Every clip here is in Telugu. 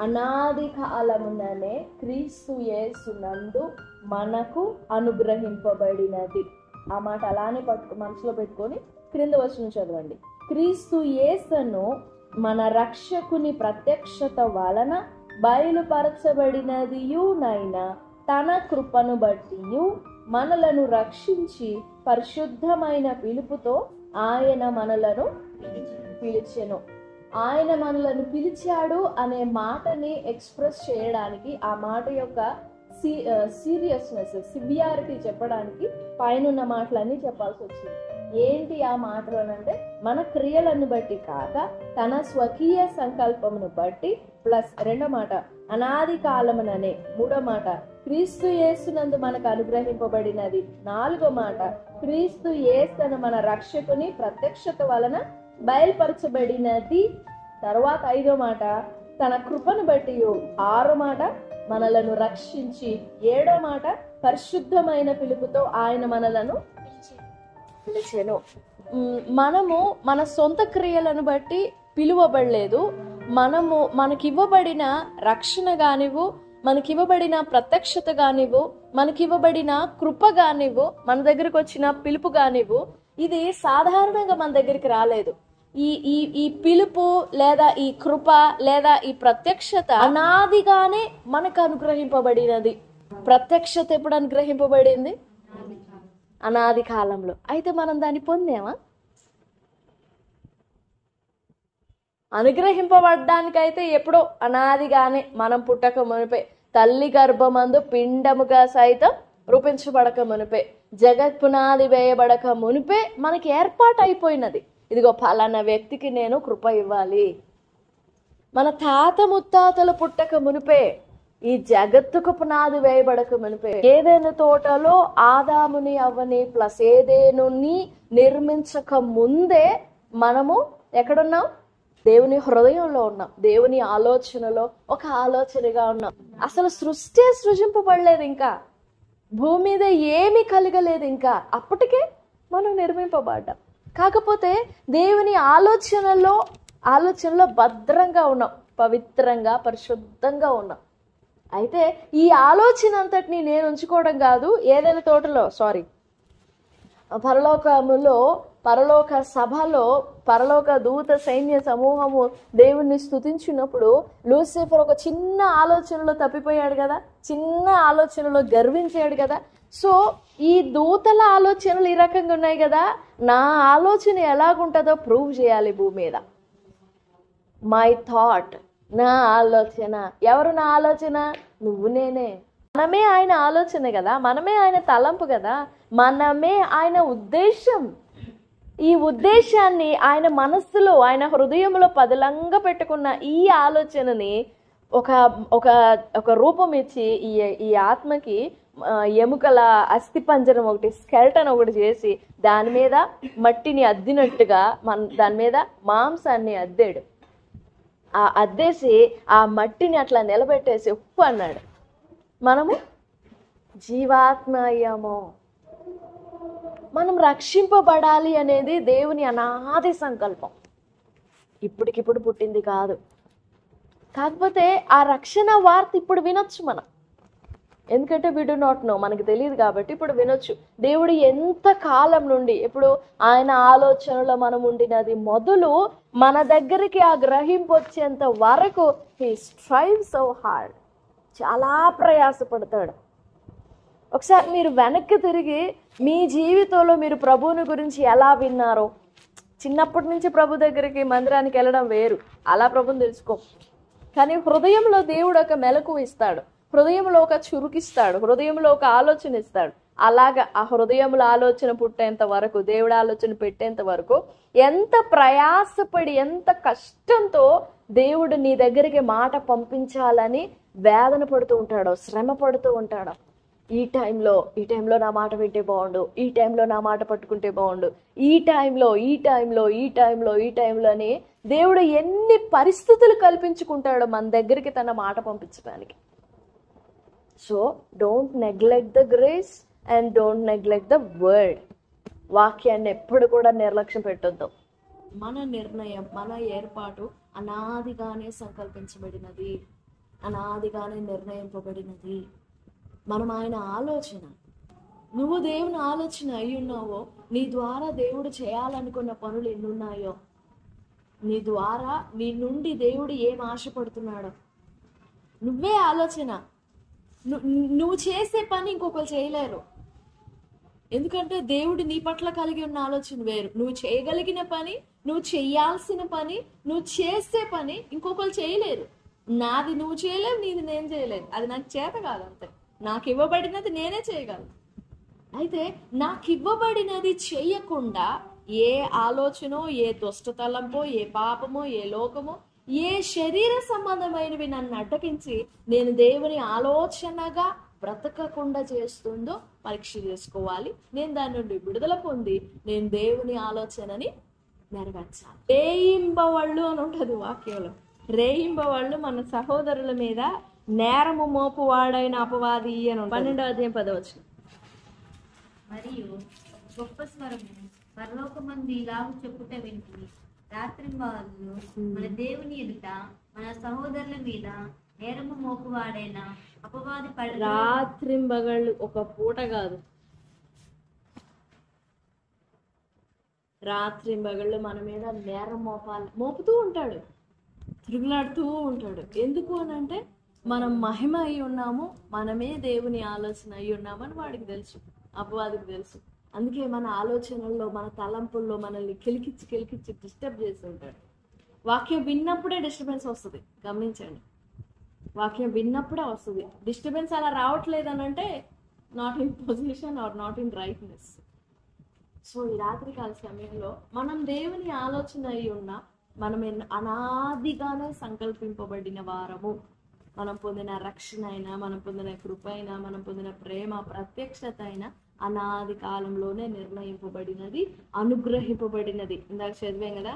అనాది కాలముననే క్రీస్తు యేసునందు మనకు అనుగ్రహింపబడినది. ఆ మాట అలానే మనసులో పెట్టుకొని క్రింద వచనం చదవండి. క్రీస్తు యేసును మన రక్షకుని ప్రత్యక్షత వలన బయలుపరచబడినదియునైనా తన కృపను బట్టి మనలను రక్షించి పరిశుద్ధమైన పిలుపుతో ఆయన మనలను పిలిచెను. ఆయన మనలను పిలిచాడు అనే మాటని ఎక్స్ప్రెస్ చేయడానికి, ఆ మాట యొక్క సీరియస్నెస్, సివియారిటీ చెప్పడానికి పైన మాటలన్నీ చెప్పాల్సి వచ్చింది. ఏంటి ఆ మాటలు అంటే, మన క్రియలను బట్టి కాక తన స్వకీయ సంకల్పమును బట్టి, ప్లస్ రెండో మాట అనాది కాలముననే, మూడో మాట క్రీస్తు యేసునందు మనకు అనుగ్రహింపబడినది, నాలుగో మాట క్రీస్తు యేసును మన రక్షకుని ప్రత్యక్షత వలన బయలుపరచబడినది, తర్వాత ఐదో మాట తన కృపను బట్టి, ఆరో మాట మనలను రక్షించి, ఏడో మాట పరిశుద్ధమైన పిలుపుతో ఆయన మనలను పిలిచెను. మనము మన సొంత క్రియలను బట్టి పిలువబడలేదు. మనకివ్వబడిన రక్షణ కానివ్వు, మనకివ్వబడిన ప్రత్యక్షత కానివ్వు, మనకివ్వబడిన కృప కానివ్వు, మన దగ్గరకు వచ్చిన పిలుపు కానివ్వు, ఇది సాధారణంగా మన దగ్గరికి రాలేదు. ఈ పిలుపు లేదా ఈ కృప లేదా ఈ ప్రత్యక్షత అనాదిగానే మనకు అనుగ్రహింపబడినది. ప్రత్యక్షత ఎప్పుడు అనుగ్రహింపబడింది? అనాది కాలంలో. అయితే మనం దాన్ని పొందామా? అనుగ్రహింపబడ్డానికైతే ఎప్పుడో అనాదిగానే, మనం పుట్టక మునిపే, తల్లి గర్భమందు పిండముగా సైతం రూపించబడక మునిపే, జగత్ పునాది వేయబడక మునిపే మనకి ఏర్పాటు అయిపోయినది. ఇదిగో ఫలానా వ్యక్తికి నేను కృప ఇవ్వాలి. మన తాత ముత్తాతలు పుట్టక మునిపే, ఈ జగత్తుకు పునాది వేయబడక మునిపే, ఏదైనా తోటలో ఆదాముని అవ్వని ప్లస్ ఏదేనుని నిర్మించక ముందే మనము ఎక్కడున్నాం? దేవుని హృదయంలో ఉన్నాం. దేవుని ఆలోచనలో ఒక ఆలోచనగా ఉన్నాం. అసలు సృష్టి సృజింపబడలేదు, ఇంకా భూమి మీద ఏమీ కలగలేదు, ఇంకా అప్పటికే మనం నిర్మింపబడ్డాం. కాకపోతే దేవుని ఆలోచనలో భద్రంగా ఉన్నాం, పవిత్రంగా పరిశుద్ధంగా ఉన్నాం. అయితే ఈ ఆలోచన అంతటిని నేను ఉంచుకోవడం కాదు, ఏదైనా తోటలో పరలోక సభలో పరలోక దూత సైన్య సమూహము దేవుణ్ణి స్తుతించినప్పుడు లూసిఫర్ ఒక చిన్న ఆలోచనలో తప్పిపోయాడు కదా, చిన్న ఆలోచనలో గర్వించాడు కదా. సో ఈ దూతల ఆలోచనలు ఈ రకంగా ఉన్నాయి కదా, నా ఆలోచన ఎలాగుంటుందో ప్రూవ్ చేయాలి భూమి మీద. మై థాట్, నా ఆలోచన. ఎవరు నా ఆలోచన? నువ్వు నేనే. మనమే ఆయన ఆలోచన కదా, మనమే ఆయన తలంపు కదా, మనమే ఆయన ఉద్దేశం. ఈ ఉద్దేశాన్ని ఆయన మనస్సులో, ఆయన హృదయంలో పదిలంగా పెట్టుకున్న ఈ ఆలోచనని ఒక రూపం ఇచ్చి ఈ ఆత్మకి ఎముకల అస్థిపంజరం ఒకటి, స్కెల్టన్ ఒకటి చేసి దాని మీద మట్టిని అద్దినట్టుగా దాని మీద మాంసాన్ని అద్దాడు. ఆ అద్దేసి ఆ మట్టిని అట్లా నిలబెట్టేసి ఉప్పు అన్నాడు. మనము జీవాత్మ అయ్యాము. మనం రక్షింపబడాలి అనేది దేవుని అనాది సంకల్పం, ఇప్పటికిప్పుడు పుట్టింది కాదు. కాకపోతే ఆ రక్షణ వార్త ఇప్పుడు వినొచ్చు మనం, ఎందుకంటే వి డు నాట్ నో, మనకు తెలియదు కాబట్టి ఇప్పుడు వినొచ్చు. దేవుడు ఎంత కాలం నుండి, ఇప్పుడు ఆయన ఆలోచనలో మనం ఉండినది మొదలు మన దగ్గరికి ఆ గ్రహింపు వచ్చేంత వరకు హీ స్ట్రైవ్ సో హార్డ్, చాలా ప్రయాసపడతాడు. ఒకసారి మీరు వెనక్కి తిరిగి మీ జీవితంలో మీరు ప్రభువుని గురించి ఎలా విన్నారో, చిన్నప్పటి నుంచి ప్రభు దగ్గరికి మందిరానికి వెళ్ళడం వేరు, అలా ప్రభుని తెలుసుకో. కానీ హృదయంలో దేవుడు ఒక మెలకువ ఇస్తాడు, హృదయంలో ఒక చురుకిస్తాడు, హృదయంలో ఒక ఆలోచన ఇస్తాడు. అలాగా ఆ హృదయంలో ఆలోచన పుట్టేంత వరకు, దేవుడు ఆలోచన పెట్టేంత వరకు ఎంత ప్రయాసపడి ఎంత కష్టంతో దేవుడు నీ దగ్గరికి మాట పంపించాలని వేదన పడుతూ ఉంటాడో, శ్రమ పడుతూ ఉంటాడో. ఈ టైంలో నా మాట వింటే బాగుండు, ఈ టైంలో నా మాట పట్టుకుంటే బాగుండు, ఈ టైంలో అని దేవుడు ఎన్ని పరిస్థితులు కల్పించుకుంటాడో మన దగ్గరికి తన మాట పంపించడానికి. So don't neglect the grace and don't neglect the word. వాక్యాన్ని ఎప్పుడు కూడా నిర్లక్ష్యం పెట్టొద్దు. మన నిర్ణయం, మన ఏర్పాటు అనాదిగానే సంకల్పించబడినది. అనాదిగానే నిర్ణయింపబడినది. మనం ఆయన ఆలోచన. నువ్వు దేవుని ఆలోచన అయి ఉన్నావో, నీ ద్వారా దేవుడు చేయాలనుకున్న పనులు ఎన్నున్నాయో, నీ ద్వారా నీ నుండి దేవుడు ఏం ఆశపడుతున్నాడో నువ్వే ఆలోచన. నువ్వు చేసే పని ఇంకొకరు చేయలేరు. ఎందుకంటే దేవుడు నీ పట్ల కలిగి ఉన్న ఆలోచన వేరు. నువ్వు చేయగలిగిన పని, నువ్వు చేయాల్సిన పని, నువ్వు చేసే పని ఇంకొకరు చేయలేరు. నాది నువ్వు చేయలేవు, నీది నేను చేయలేదు. అది నాకు చేత కాదు, అంతే. నాకు ఇవ్వబడినది నేనే చేయగలను. అయితే నాకు ఇవ్వబడినది చేయకుండా ఏ ఆలోచనో, ఏ దుష్టతలంపో, ఏ పాపమో, ఏ లోకమో, ఏ శరీర సంబంధమైనవి నన్ను అడ్డకించి నేను దేవుని ఆలోచనగా బ్రతకకుండా చేస్తుందో పరీక్ష చేసుకోవాలి. నేను దాని నుండి విడుదల పొంది నేను దేవుని ఆలోచనని నెరవేర్చాలి. రేయింబవళ్ళు అని ఉంటుంది వాక్యంలో. రేయింబవళ్ళు మన సహోదరుల మీద నేరము మోపువాడైన అపవాది అని 12వ అధ్యాయం 10వ వచనం. మరియు గొప్ప స్వరము పరలోకమందు ఇలాగు చెప్పుట వింటిని, రాత్రింబవళ్ళు మన దేవుని ఎదుట మన సహోదరుల మీద నేరము మోపువాడైన అపవాది రాత్రింబగళ్ళు ఒక పూట కాదు, రాత్రింబగళ్ళు మన మీద నేరం మోపుతూ ఉంటాడు, తిరుగులాడుతూ ఉంటాడు. ఎందుకు అని అంటే మనం మహిమ అయి ఉన్నాము, మనమే దేవుని ఆలోచన అయి ఉన్నామని వాడికి తెలుసు, అపవాదికి తెలుసు. అందుకే మన ఆలోచనల్లో, మన తలంపుల్లో మనల్ని కిలికిచ్చి డిస్టర్బ్ చేస్తూ ఉంటాడు. వాక్యం విన్నప్పుడే డిస్టర్బెన్స్ వస్తుంది, గమనించండి. వాక్యం విన్నప్పుడే వస్తుంది డిస్టర్బెన్స్. అలా రావట్లేదు అని అంటే not in position or not in rightness. So ఈ రాత్రికాల సమయంలో మనం దేవుని ఆలోచన అయి ఉన్నా, మనం అనాదిగానే సంకల్పింపబడిన వారము. మనం పొందిన రక్షణ అయినా, మనం పొందిన కృప అయినా, మనం పొందిన ప్రేమ ప్రత్యక్షత అయినా అనాది కాలంలోనే నిర్ణయింపబడినది, అనుగ్రహింపబడినది. ఇందాక చదివాం కదా,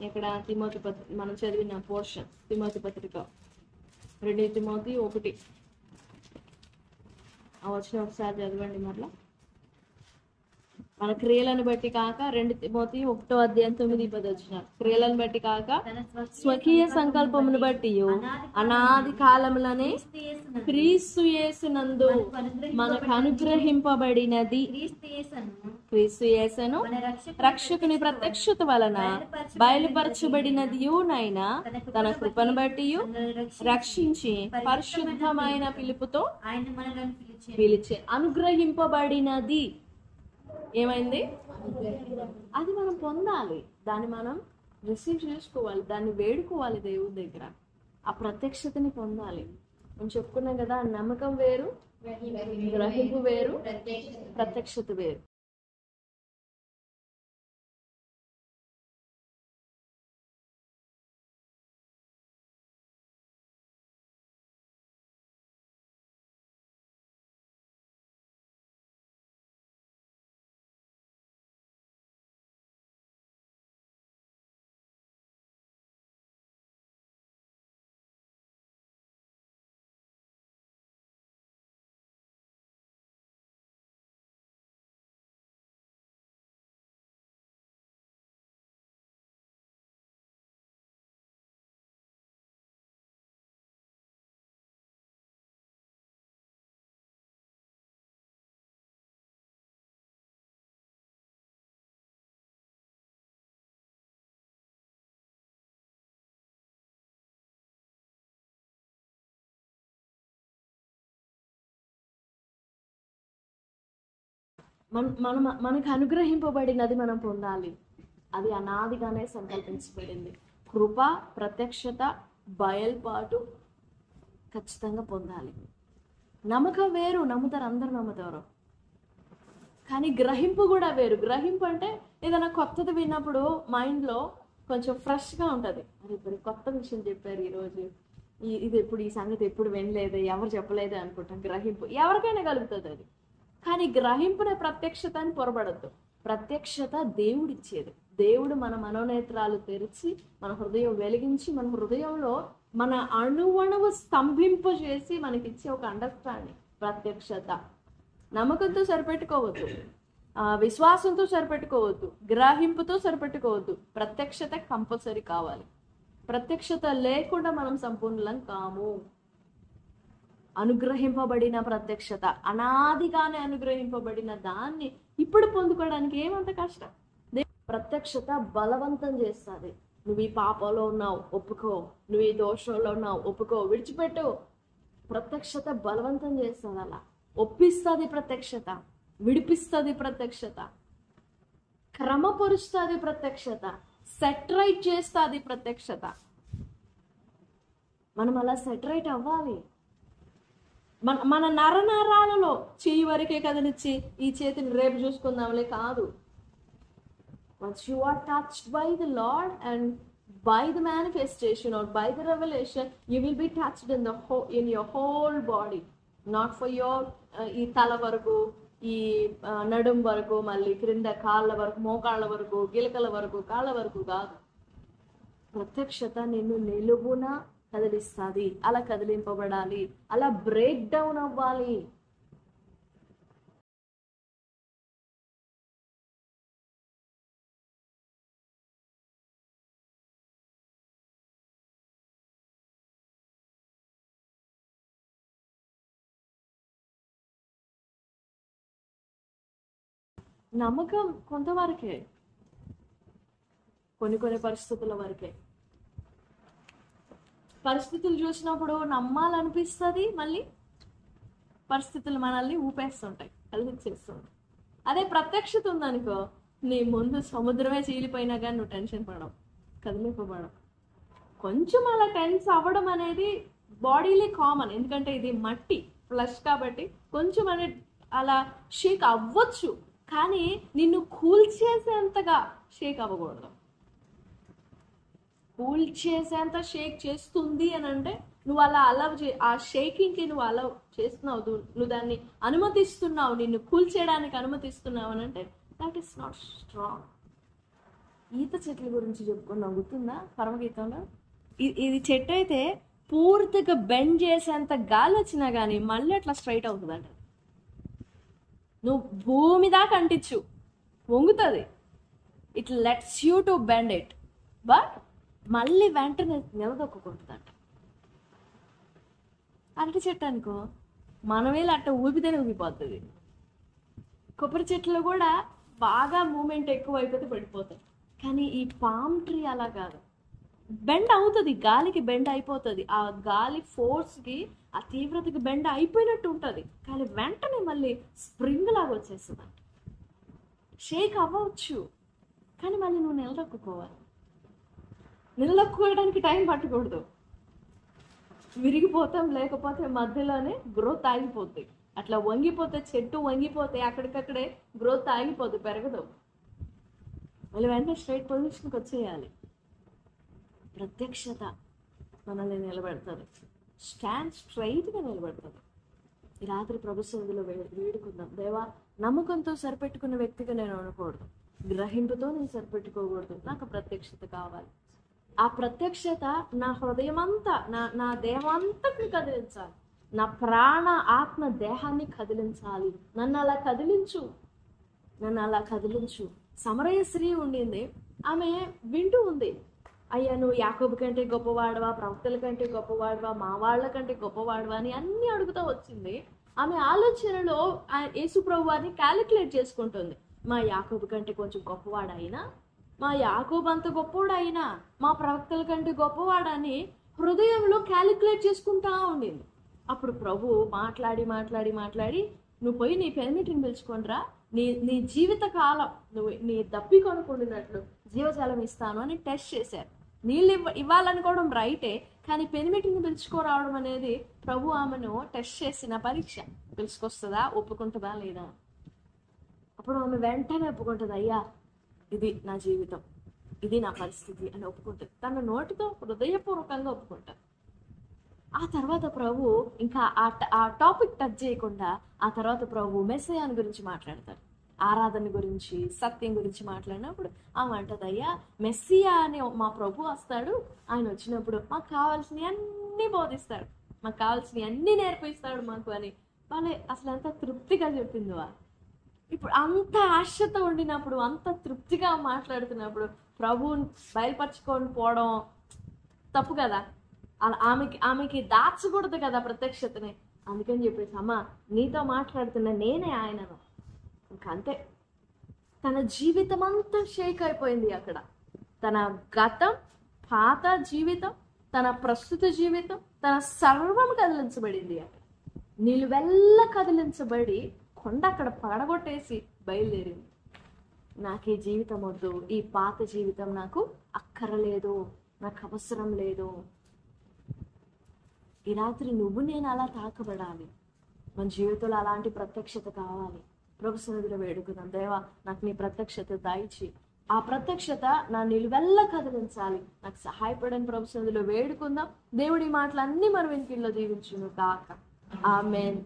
ఇక్కడ తిమోతి మనం చదివిన పోర్షన్, తిమోతి పత్రిక 2 తిమోతి 1 వచ్చిన ఒకసారి చదవండి. మరలా మన క్రియలను బట్టి కాక 2 తిమోతి 1వ అధ్యాయం 9-10 వచ్చిన క్రియలను బట్టి కాక స్వకీయ సంకల్పమును బట్టి అనాది కాలములనే క్రీస్తు యేసునందు మనకు అనుగ్రహింపబడినది, క్రీస్తు యేసును రక్షకుని ప్రత్యక్షత వలన బయలుపరచబడినదియునైనా తన కృపను బట్టి రక్షించి పరిశుద్ధమైన పిలుపుతో పిలిచే. అనుగ్రహింపబడినది ఏమైంది? అది మనం పొందాలి, దాన్ని మనం రిసీవ్ చేసుకోవాలి, దాన్ని వేడుకోవాలి దేవుని దగ్గర. ఆ ప్రత్యక్షతని పొందాలి. మనం చెప్పుకున్నాం కదా, నమ్మకం వేరు, గ్రహింపు వేరు, ప్రత్యక్షత వేరు. మనకు అనుగ్రహింపబడినది మనం పొందాలి. అది అనాదిగానే సంకల్పించబడింది. కృప, ప్రత్యక్షత, బయల్పాటు ఖచ్చితంగా పొందాలి. నమ్మకం వేరు, నమ్ముతారు, అందరు నమ్ముతారు. కానీ గ్రహింపు కూడా వేరు. గ్రహింపు అంటే ఏదైనా కొత్తది విన్నప్పుడు మైండ్లో కొంచెం ఫ్రెష్గా ఉంటుంది. అది ఇప్పుడు కొత్త విషయం చెప్పారు ఈరోజు, ఇది ఎప్పుడు, ఈ సంగతి ఎప్పుడు వినలేదు, ఎవరు చెప్పలేదు అనుకుంటాం. గ్రహింపు ఎవరికైనా కలుగుతుంది అది. కానీ గ్రహింపునే ప్రత్యక్షత అని పొరబడద్దు. ప్రత్యక్షత దేవుడిచ్చేది. దేవుడు మన మనోనేత్రాలు తెరిచి, మన హృదయం వెలిగించి, మన హృదయంలో మన అణువణువు స్తంభింపజేసి మనకిచ్చే ఒక అండర్స్టాండింగ్ ప్రత్యక్షత. నమ్మకంతో సరిపెట్టుకోవద్దు, విశ్వాసంతో సరిపెట్టుకోవద్దు, గ్రహింపుతో సరిపెట్టుకోవద్దు. ప్రత్యక్షత కంపల్సరీ కావాలి. ప్రత్యక్షత లేకుండా మనం సంపూర్ణలం కాము. అనుగ్రహింపబడిన ప్రత్యక్షత, అనాదిగానే అనుగ్రహింపబడిన దాన్ని ఇప్పుడు పొందుకోవడానికి ఏమంత కష్టం? ప్రత్యక్షత బలవంతం చేస్తుంది. నువ్వు ఈ పాపంలో ఉన్నావు, ఒప్పుకో. నువ్వు ఈ దోషంలో ఉన్నావు, ఒప్పుకో, విడిచిపెట్టు. ప్రత్యక్షత బలవంతం చేస్తుంది, అలా ఒప్పిస్తుంది ప్రత్యక్షత, విడిపిస్తుంది ప్రత్యక్షత, క్రమపరుస్తుంది ప్రత్యక్షత, సెటరైట్ చేస్తుంది ప్రత్యక్షత. మనం అలా సెటరైట్ అవ్వాలి. మన నరనరాలలో చెయ్యి వరకే కదిలిచ్చి ఈ చేతిని రేపు చూసుకుందాంలే కాదు. Once you are touched by the Lord and by the manifestation or by the revelation, you will be touched in your whole body, not for your ఈ తల వరకు, ఈ నడుం వరకు, మళ్ళీ క్రింద కాళ్ళ వరకు, మోకాళ్ళ వరకు, గిలకల వరకు, కాళ్ళ వరకు కాదు. ప్రత్యక్షత నిన్ను నిలువున కదిలిస్తుంది. అలా కదిలింపబడాలి, అలా బ్రేక్ డౌన్ అవ్వాలి. నమ్మకం కొంతవరకే, కొన్ని పరిస్థితుల వరకే. పరిస్థితులు చూసినప్పుడు నమ్మాలనిపిస్తుంది, మళ్ళీ పరిస్థితులు మనల్ని ఊపేస్తుంటాయి, కలిగించేస్తుంటాయి. అదే ప్రత్యక్షత ఉందనుకో, నీ ముందు సముద్రమే చీలిపోయినా కానీ నువ్వు టెన్షన్ పడవు, కదిలింపబడవు. కొంచెం అలా టెన్స్ అవ్వడం అనేది బాడీలీ కామన్, ఎందుకంటే ఇది మట్టి ఫ్లష్ కాబట్టి కొంచెం అనేది అలా షేక్ అవ్వచ్చు, కానీ నిన్ను కూల్ చేసేంతగా షేక్ అవ్వకూడదు. కూల్ చేసేంత షేక్ చేస్తుంది అని అంటే నువ్వు అలా అలవ్ ఆ షేకింగ్కి నువ్వు అలవ్ చేస్తున్నావు, నువ్వు దాన్ని అనుమతిస్తున్నావు, నిన్ను కూల్ చేయడానికి అనుమతిస్తున్నావు అని అంటే దట్ ఈస్ నాట్ స్ట్రాంగ్. ఈత చెట్ల గురించి చెప్పుకున్నావు, గుర్తుందా పరమగీతంలో? ఇది చెట్టు అయితే పూర్తిగా బెండ్ చేసేంత గాలి వచ్చినా కానీ మళ్ళీ అట్లా స్ట్రైట్ అవుతుందంట. నువ్వు భూమి దాకా అంటించు, వంగుతుంది, it lets you to bend it, but మళ్ళీ వెంటనే నిలదొక్కుంటుందంట. అరటి చెట్టు అనుకో, మనమే అట్ట ఊపితేనే ఊపిపోతుంది. కొబ్బరి చెట్లు కూడా బాగా మూమెంట్ ఎక్కువ అయిపోతే పడిపోతాయి, కానీ ఈ పామ్ ట్రీ అలా కాదు, బెండ్ అవుతుంది, గాలికి బెండ్ అయిపోతుంది. ఆ గాలి ఫోర్స్కి, ఆ తీవ్రతకి బెండ్ అయిపోయినట్టు ఉంటుంది, కానీ వెంటనే మళ్ళీ స్ప్రింగ్ లాగా వచ్చేస్తుంది. షేక్ అవ్వచ్చు, కానీ మళ్ళీ నువ్వు నిలదొక్కుకోవాలి. నిలదొక్కుకోవడానికి టైం పట్టకూడదు, విరిగిపోతాం, లేకపోతే మధ్యలోనే గ్రోత్ ఆగిపోతుంది. అట్లా వంగిపోతే, చెట్టు వంగిపోతే అక్కడికక్కడే గ్రోత్ ఆగిపోదు, పెరగదు. మళ్ళీ వెంటనే స్ట్రైట్ పొజిషన్కి వచ్చేయాలి. ప్రత్యక్షత మనల్ని నిలబెడుతుంది, స్టాండ్ స్ట్రైట్గా నిలబెడుతుంది. ఈ రాత్రి ప్రభు సన్నిధిలో వేడుకుందాం, దేవా నమ్మకంతో సరిపెట్టుకున్న వ్యక్తిగా నేను అనకూడదు, గ్రహింపుతో నేను సరిపెట్టుకోకూడదు, నాకు ప్రత్యక్షత కావాలి. ఆ ప్రత్యక్షత నా హృదయం అంతా, నా దేహం అంతటిని కదిలించాలి, నా ప్రాణ ఆత్మ దేహాన్ని కదిలించాలి. నన్ను అలా కదిలించు, నన్ను అలా కదిలించు. సమరయ స్త్రీ ఉండింది, ఆమె వింటూ ఉంది, అయ్యా నువ్వు యాకోబు కంటే గొప్పవాడవా, ప్రవక్తల కంటే గొప్పవాడవా, మా వాళ్ళ కంటే గొప్పవాడవా అని అన్ని అడుగుతూ వచ్చింది. ఆమె ఆలోచనలో యేసు ప్రభు వారిని క్యాలిక్యులేట్ చేసుకుంటుంది. మా యాకోబు కంటే కొంచెం గొప్పవాడైనా, మా యాకోబు అంత గొప్పవాడైనా, మా ప్రవక్తల కంటే గొప్పవాడని హృదయంలో క్యాలిక్యులేట్ చేసుకుంటా ఉండింది. అప్పుడు ప్రభు మాట్లాడి మాట్లాడి మాట్లాడి, నువ్వు పోయి నీ పెనిమిటిని పిలుచుకొనిరా, నీ జీవిత కాలం నువ్వు నీ దప్పి కొనుక్కుంటున్నట్లు జీవజలం ఇస్తాను అని టెస్ట్ చేశారు. నీళ్ళు ఇవ్వాలనుకోవడం రైటే, కానీ పెనిమిటిని పిలుచుకోరావడం అనేది ప్రభు ఆమెను టెస్ట్ చేసిన పరీక్ష. పిలుచుకొస్తుందా, ఒప్పుకుంటుందా లేదా? అప్పుడు ఆమె వెంటనే ఒప్పుకుంటుంది, అయ్యా ఇది నా జీవితం, ఇది నా పరిస్థితి అని ఒప్పుకుంటుంది. తన నోటితో హృదయపూర్వకంగా ఒప్పుకుంటారు. ఆ తర్వాత ప్రభు ఇంకా ఆ టాపిక్ టచ్ చేయకుండా ఆ తర్వాత ప్రభు మెస్సయాని గురించి మాట్లాడతారు, ఆరాధన గురించి, సత్యం గురించి మాట్లాడినప్పుడు ఆమె అంటది, అయ్యా మెస్సియా అని మా ప్రభు వస్తాడు, ఆయన వచ్చినప్పుడు మాకు కావాల్సినవి అన్నీ బోధిస్తాడు, మాకు కావాల్సినవి అన్నీ నేర్పిస్తాడు మాకు అని. వాళ్ళే అసలు ఎంత తృప్తిగా చెప్పింది వా. ఇప్పుడు అంత ఆశతో ఉండినప్పుడు, అంత తృప్తిగా మాట్లాడుతున్నప్పుడు ప్రభువుని బయలుపరచుకొని పోవడం తప్పు కదా. ఆమెకి దాచకూడదు కదా ప్రత్యక్షతని. అందుకని చెప్పేసి అమ్మ నీతో మాట్లాడుతున్న నేనే ఆయనను. ఇంకంతే. తన జీవితం అంతా షేక్ అయిపోయింది అక్కడ. తన గతం, పాత జీవితం, తన ప్రస్తుత జీవితం, తన సర్వం కదిలించబడింది అక్కడ. నిలువెల్ల కదిలించబడి కొండ అక్కడ పడగొట్టేసి బయలుదేరింది. నాకు ఈ జీవితం వద్దు, ఈ పాత జీవితం నాకు అక్కరలేదు, నాకు అవసరం లేదు. ఈ రాత్రి నువ్వు నేను అలా తాకబడాలి. మన జీవితంలో అలాంటి ప్రత్యక్షత కావాలి. ప్రభు సన్నిధిలో వేడుకుందాం. దేవా, నాకు నీ ప్రత్యక్షత దయచి, ఆ ప్రత్యక్షత నా నిలువెల్ల కదిలించాలి. నాకు సహాయపడని ప్రభు సన్నిధిలో వేడుకుందాం. దేవుడి మాటలన్నీ మన వెనుకల్లో దీవించును కాక. ఆమేన్.